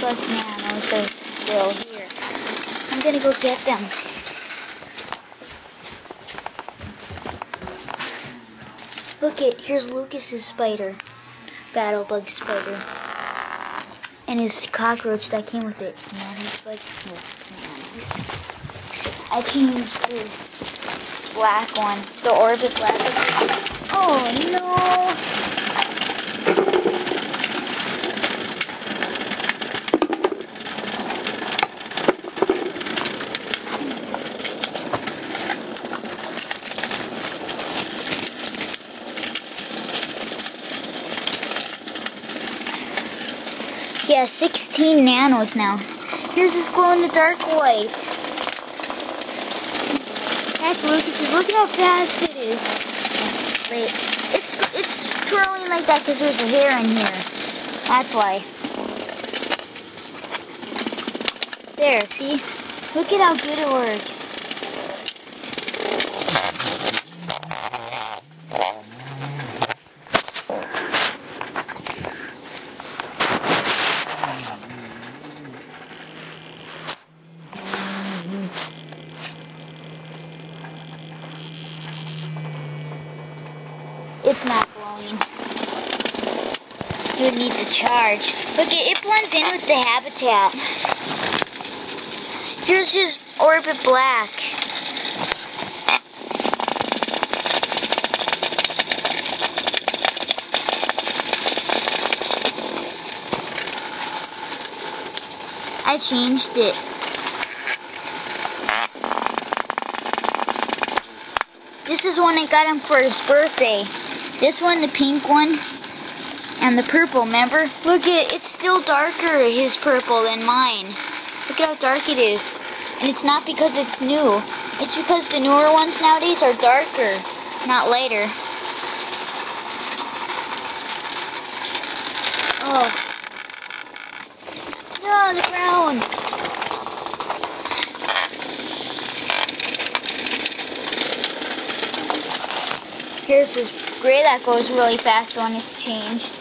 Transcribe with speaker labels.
Speaker 1: Ladybug Nanos are still here. I'm gonna go get them. Look it, here's Lucas's spider. Battlebug spider. And his cockroach that came with it. Now he's like, I changed his black one. The Orbit black one. Oh no! Yeah, 16 nanos now. Here's his glow-in-the-dark white. That's Lucas's. Look at how fast it is. Wait, it's twirling like that because there's a hair in here. That's why. There, see? Look at how good it works. It's not glowing. You would need to charge. Look, it blends in with the habitat. Here's his Orbit Black. I changed it. This is one I got him for his birthday. This one, the pink one, and the purple, remember? Look, it's still darker, his purple, than mine. Look at how dark it is. And it's not because it's new. It's because the newer ones nowadays are darker, not lighter. Oh. No, the ground. Here's this gray that goes really fast when it's changed.